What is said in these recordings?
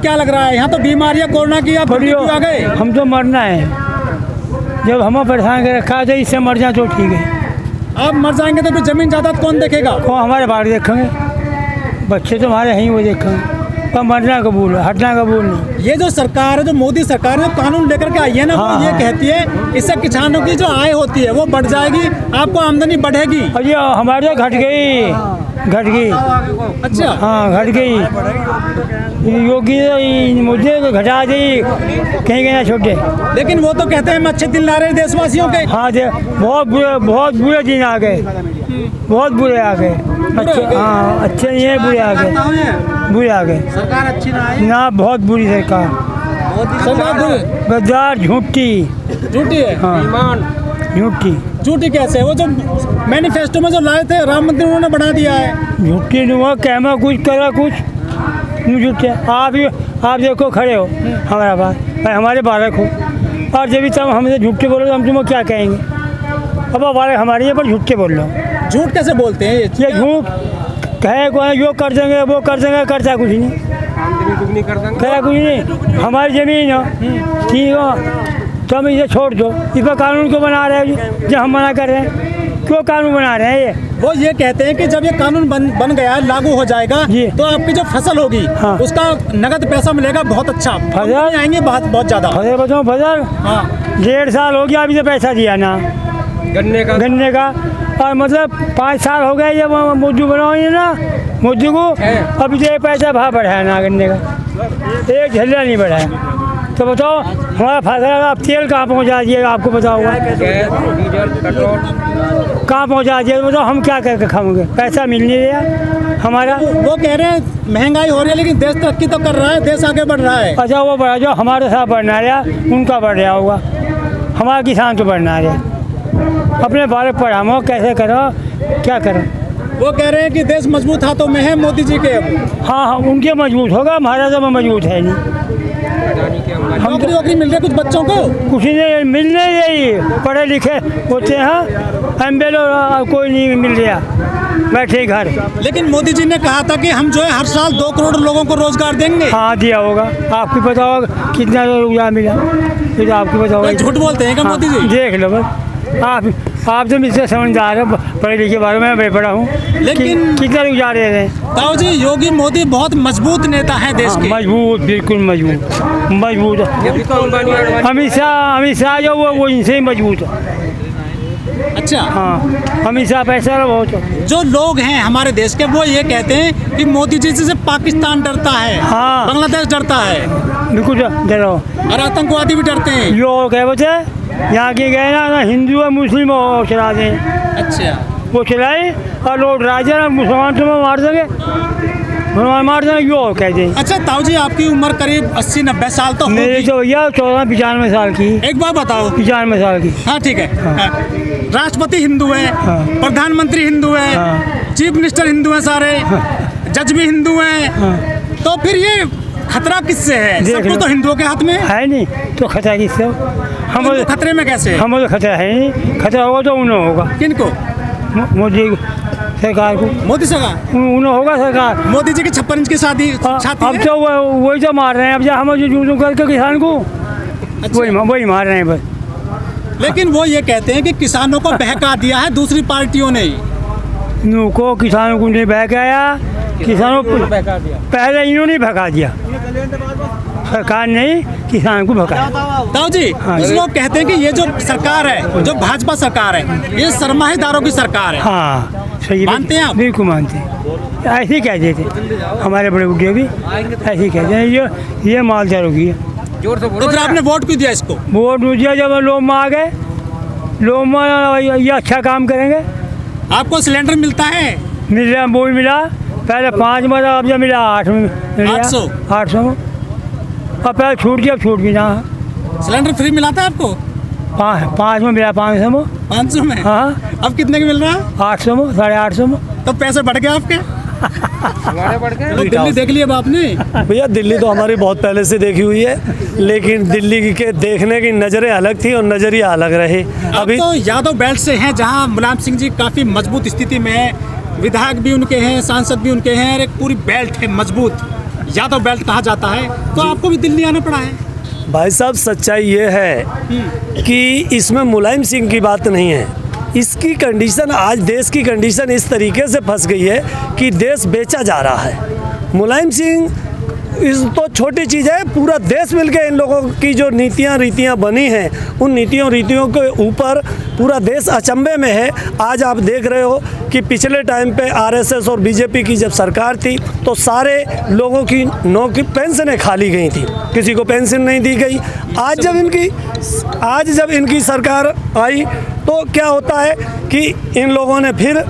क्या लग रहा है, यहाँ तो बीमारियाँ कोरोना की आप आ गए? हम तो मरना है, जब हमें परेशान कर रखा है तो इससे मर जाए तो ठीक है। आप मर जाएंगे तो फिर जमीन जायदाद कौन देखेगा? वो हमारे बाहर देखेंगे, बच्चे तो हमारे हैं वो देखेंगे, पर मरना कबूल है, हटना कबूल नहीं। ये जो सरकार है, जो मोदी सरकार है, जो कानून लेकर के आई है ना, वो ये कहती है इससे किसानों की जो आय होती है वो बढ़ जाएगी, आपको आमदनी बढ़ेगी। और ये हमारे तो घट गई। अच्छा, हाँ घट गई। योगी मुझे घटा दी, कहीं कहीं छोटे। लेकिन वो तो कहते हैं हम अच्छे दिन ला रहे हैं देशवासियों के। हाँ बहुत बुरे दिन आ गए, बहुत बुरे आ गए। अच्छे, हाँ अच्छे नहीं है, बुरे आ गए, बुरे आ गए। सरकार अच्छी ना है ना, बहुत बुरी सरकार, गद्दार, झूठी है। हाँ झूठी कैसे है? वो जो मैनिफेस्टो में जो लाए थे राम मंदिर उन्होंने बना दिया है। झूठी नहीं हुआ, कहना कुछ करा कुछ, झूठे। आप देखो खड़े हो हमारा बात, हमारे बालक हो, और जब भी तुम हमसे झूठे बोलो तो हम तुम्हें क्या कहेंगे? अब बालक हमारे यहाँ पर झूठे बोल रहे हो। झूठ कैसे बोलते हैं? ये झूठ कहे को जो कर देंगे वो कर देंगे, करता कुछ नहीं, कहा कुछ नहीं। हमारी ज़मीन हो, ठीक हो, तो हम इसे छोड़ दो। इस पर कानून क्यों बना रहे हैं? जब हम मना कर रहे हैं, क्यों कानून बना रहे हैं? ये वो ये कहते हैं कि जब ये कानून बन गया, लागू हो जाएगा, तो आपकी जो फसल होगी, हाँ, उसका नगद पैसा मिलेगा, बहुत अच्छा। फसल आएंगे बहुत ज़्यादा। फसल हाँ, 1.5 साल हो गया अभी तो पैसा दिया ना गन्ने का, और मतलब 5 साल हो गए जब मुद्दू बनाओगे ना, मुद्दू को अभी तो पैसा भाव बढ़ाया ना गन्ने का, एक झल्ला नहीं बढ़ाया। तो बताओ हमारा फसल, आप तेल कहाँ पहुँचा दिएगा? आपको पता होगा कहाँ पहुँचा दिया, तो बताओ हम क्या करके खाएंगे? पैसा मिल नहीं रहा हमारा। वो कह रहे हैं महंगाई हो रही है, लेकिन देश तरक्की तो कर रहा है, देश आगे बढ़ रहा है। अच्छा, वो बढ़ा जो हमारे साथ बढ़ना रहा, उनका बढ़ रहा होगा, हमारा किसान तो बढ़ना रहा। अपने बालक पढ़ाओ, कैसे करो, क्या करो? वो कह रहे हैं कि देश मजबूत हाथों में है मोदी जी के। हाँ, उनके मजबूत होगा, हमारा तो मजबूत है नहीं। नौकरी मिल रही है कुछ बच्चों को? कुछ नहीं मिल नहीं रही, पढ़े लिखे होते हैं, एमबीए कोई नहीं मिल रहा, बैठे घर। लेकिन मोदी जी ने कहा था कि हम जो है हर साल 2 करोड़ लोगों को रोजगार देंगे। हाँ दिया होगा, आपको पता होगा कितना रोजगार मिला, ये तो आपको पता होगा। झूठ बोलते हैं क्या मोदी जी? देख लो बस, आप तो मुझसे समझदार है, पढ़े लिखे बारे में मैं पढ़ा हूँ, लेकिन कितना रोजगार दे रहे हैं? ताऊ जी, योगी मोदी बहुत मजबूत नेता है देश के। मजबूत, बिल्कुल मजबूत है। अमित शाह जो वो इनसे ही मजबूत है। अच्छा, हाँ, अमित शाह पैसा बहुत है। जो लोग हैं हमारे देश के, वो ये कहते हैं कि मोदी जी से पाकिस्तान डरता है, हाँ, बांग्लादेश डरता है, बिल्कुल डरो, और आतंकवादी भी डरते हैं। यो क्या बोलते यहाँ के गए ना हिंदू और मुस्लिम वो चला दें। अच्छा, वो चलाए और लोग राजा मुसलमान तो मार देंगे, मुसलमान मार देंगे, यो कहते हैं। अच्छा ताऊ जी, आपकी उम्र करीब 80-90 साल तो होगी। मेरी तो भैया 14-95 साल की। एक बात बताओ। 95 साल की। हाँ ठीक है। हाँ। राष्ट्रपति हिंदू है, हाँ, प्रधानमंत्री हिंदू है, हाँ, चीफ मिनिस्टर हिंदू है, सारे जज भी हिंदू हैं, हाँ, तो फिर ये खतरा किससे है? सब कुछ तो हिंदुओं के हाथ में है नहीं, तो खतरा किससे? हम तो खतरे में कैसे? हम तो खतरा है नहीं, खतरा होगा तो उन्हें होगा। किनको? मोदी सरकार को। मोदी सरकार? उन्हें होगा सरकार। मोदी जी की 56 इंच की छाती अब तो वही तो मार रहे हैं, अब हम जो जूझू करके किसान को। अच्छा। वही मार रहे हैं बस। लेकिन वो ये कहते हैं कि किसानों को बहका दिया है दूसरी पार्टियों ने। को किसानों को नहीं बहकाया, किसानों को पहले इन्होंने भगा दिया, सरकार नहीं किसान को भगाया। ताऊ जी, हाँ, कुछ लोग कहते हैं कि ये जो सरकार है, जो भाजपा सरकार है, ये सरमाहीदारों की सरकार है। हाँ सही, मानते हैं आप? बिल्कुल मानते हैं, ऐसे ही कहते थे हमारे बड़े बुढ़े भी, ऐसे ही कहते हैं ये मालदारों की है। तो फिर आपने वोट क्यों दिया इसको? वोट दिया जब लोग में आ गए, लोग में ये अच्छा काम करेंगे। आपको सिलेंडर मिलता है? मिल रहा, वो भी मिला, पहले 5 में, अब जब मिला 8 में, 800 में, और पहले छूट गया, छूट भी ना। सिलेंडर फ्री मिला था आपको? 5 में मिला, 500 में। 500 में? हाँ। अब कितने की मिल रहा है? 800 में, 850 में। तो पैसे बढ़ गए आपके? तो दिल्ली देख लिया आपने? भैया दिल्ली तो हमारी बहुत पहले से देखी हुई है, लेकिन दिल्ली के देखने की नज़रें अलग थी और नज़रिया अलग रहे। अभी तो यादव बेल्ट से हैं, जहां मुलायम सिंह जी काफ़ी मजबूत स्थिति में है, विधायक भी उनके हैं, सांसद भी उनके हैं, और एक पूरी बेल्ट है मजबूत। यादव बेल्ट कहा जाता है, तो आपको भी दिल्ली आना पड़ा है। भाई साहब सच्चाई ये है कि इसमें मुलायम सिंह की बात नहीं है। इसकी कंडीशन, आज देश की कंडीशन इस तरीके से फंस गई है कि देश बेचा जा रहा है। मुलायम सिंह इस तो छोटी चीज़ है, पूरा देश मिलके इन लोगों की जो नीतियाँ रीतियाँ बनी हैं, उन रीतियों के ऊपर पूरा देश अचंभे में है। आज आप देख रहे हो कि पिछले टाइम पे आरएसएस और बीजेपी की जब सरकार थी तो सारे लोगों की नौकरी, पेंशनें खाली गई थी, किसी को पेंशन नहीं दी गई। आज जब इनकी सरकार आई तो क्या होता है कि इन लोगों ने फिर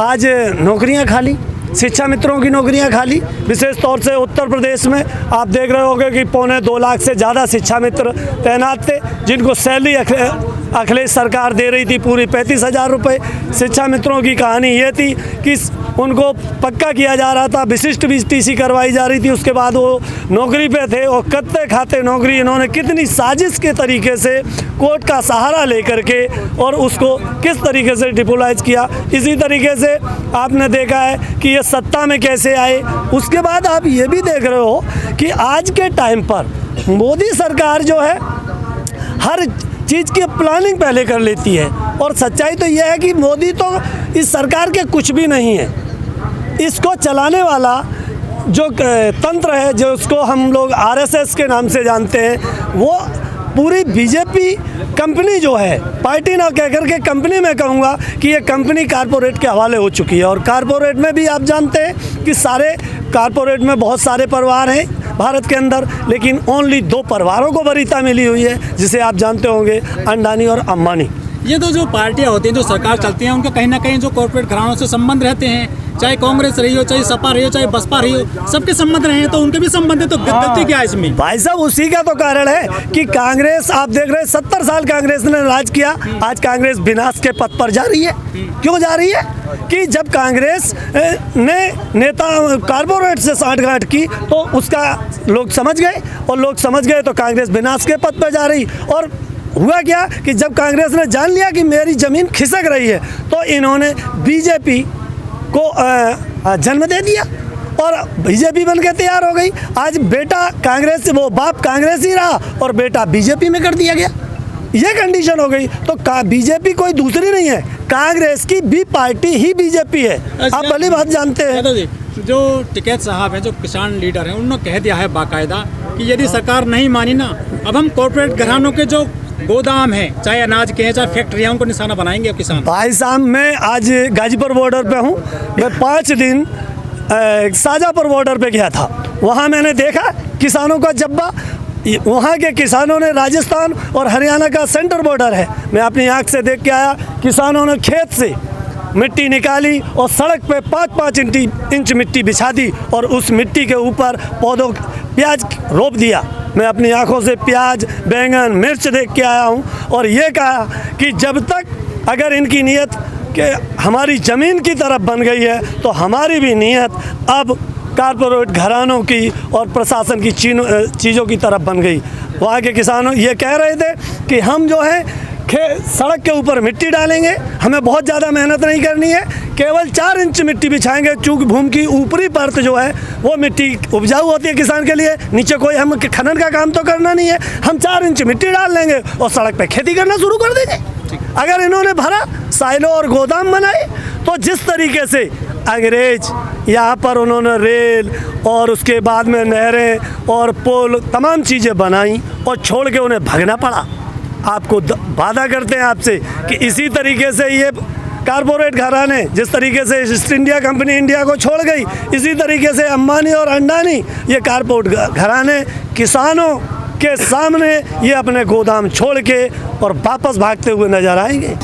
आज नौकरियां खाली, शिक्षा मित्रों की नौकरियां खाली। विशेष तौर से उत्तर प्रदेश में आप देख रहे होंगे कि 2.25 लाख से ज़्यादा शिक्षा मित्र तैनात थे, जिनको सैलरी अखिलेश सरकार दे रही थी पूरी 35,000 रुपये। शिक्षा मित्रों की कहानी ये थी कि उनको पक्का किया जा रहा था, विशिष्ट टीसी करवाई जा रही थी, उसके बाद वो नौकरी पे थे और कत्ते खाते नौकरी। इन्होंने कितनी साजिश के तरीके से कोर्ट का सहारा लेकर के और उसको किस तरीके से डिपोलाइज किया। इसी तरीके से आपने देखा है कि ये सत्ता में कैसे आए। उसके बाद आप ये भी देख रहे हो कि आज के टाइम पर मोदी सरकार जो है हर चीज़ की प्लानिंग पहले कर लेती है, और सच्चाई तो यह है कि मोदी तो इस सरकार के कुछ भी नहीं है। इसको चलाने वाला जो तंत्र है, जो उसको हम लोग आरएसएस के नाम से जानते हैं, वो पूरी बीजेपी कंपनी जो है, पार्टी ना कह करके कंपनी में कहूँगा कि ये कंपनी कारपोरेट के हवाले हो चुकी है। और कारपोरेट में भी आप जानते हैं कि सारे कारपोरेट में बहुत सारे परिवार हैं भारत के अंदर, लेकिन ओनली 2 परिवारों को वरीयता मिली हुई है, जिसे आप जानते होंगे, अंडानी और अंबानी। ये तो जो पार्टियां होती हैं, जो सरकार चलती हैं, उनका कहीं ना कहीं जो कॉर्पोरेट घरानों से संबंध रहते हैं, चाहे कांग्रेस रही हो, चाहे सपा रही हो, चाहे बसपा रही हो, सबके संबंध रहे हैं, तो उनके भी संबंध है। तो गलती क्या है इसमें? भाई साहब उसी का तो कारण है कि कांग्रेस, आप देख रहे हैं 70 साल कांग्रेस ने राज किया, आज कांग्रेस विनाश के पथ पर जा रही है। क्यों जा रही है? कि जब कांग्रेस ने नेता कारपोरेट से साठगांठ की तो उसका लोग समझ गए, और लोग समझ गए तो कांग्रेस विनाश के पथ पर जा रही। और हुआ क्या कि जब कांग्रेस ने जान लिया कि मेरी ज़मीन खिसक रही है, तो इन्होंने बीजेपी को जन्म दे दिया और बीजेपी बन के तैयार हो गई। आज बेटा कांग्रेस, वो बाप कांग्रेस ही रहा और बेटा बीजेपी में कर दिया गया। ये कंडीशन हो गई। तो बीजेपी कोई दूसरी नहीं है, कांग्रेस की बी पार्टी ही बीजेपी है। आप भली बात जानते हैं। जो टिकैत साहब हैं, जो किसान लीडर हैं, उन्होंने कह दिया है बाकायदा कि यदि सरकार नहीं मानी ना, अब हम कॉर्पोरेट घरानों के जो गोदाम हैं, चाहे अनाज के हैं, चाहे फैक्ट्रियाँ, उनको निशाना बनाएंगे किसान। भाई साहब मैं आज गाजीपुर बॉर्डर पे हूँ। मैं 5 दिन शाजापुर बॉर्डर पे गया था। वहाँ मैंने देखा किसानों का जब्बा। वहाँ के किसानों ने, राजस्थान और हरियाणा का सेंटर बॉर्डर है, मैं अपनी आँख से देख के आया। किसानों ने खेत से मिट्टी निकाली और सड़क पे 5-5 इंच मिट्टी बिछा दी और उस मिट्टी के ऊपर पौधों प्याज रोप दिया। मैं अपनी आंखों से प्याज, बैंगन, मिर्च देख के आया हूँ। और ये कहा कि जब तक अगर इनकी नीयत कि हमारी ज़मीन की तरफ बन गई है, तो हमारी भी नीयत अब कारपोरेट घरानों की और प्रशासन की चीज़ों की तरफ बन गई। वहाँ के किसानों ये कह रहे थे कि हम जो है सड़क के ऊपर मिट्टी डालेंगे, हमें बहुत ज़्यादा मेहनत नहीं करनी है, केवल 4 इंच मिट्टी बिछाएंगे, चूँकि भूमि की ऊपरी परत जो है वो मिट्टी उपजाऊ होती है किसान के लिए, नीचे कोई हम खनन का काम तो करना नहीं है, हम 4 इंच मिट्टी डाल लेंगे और सड़क पे खेती करना शुरू कर देंगे। अगर इन्होंने भरा, साइलो और गोदाम बनाए, तो जिस तरीके से अंग्रेज यहाँ पर उन्होंने रेल और उसके बाद में नहरें और पुल, तमाम चीज़ें बनाई और छोड़ के उन्हें भागना पड़ा। आपको वादा करते हैं आपसे कि इसी तरीके से ये कारपोरेट घराने, जिस तरीके से ईस्ट इंडिया कंपनी इंडिया को छोड़ गई, इसी तरीके से अंबानी और अंडानी, ये कारपोरेट घराने किसानों के सामने ये अपने गोदाम छोड़ के और वापस भागते हुए नजर आएंगे।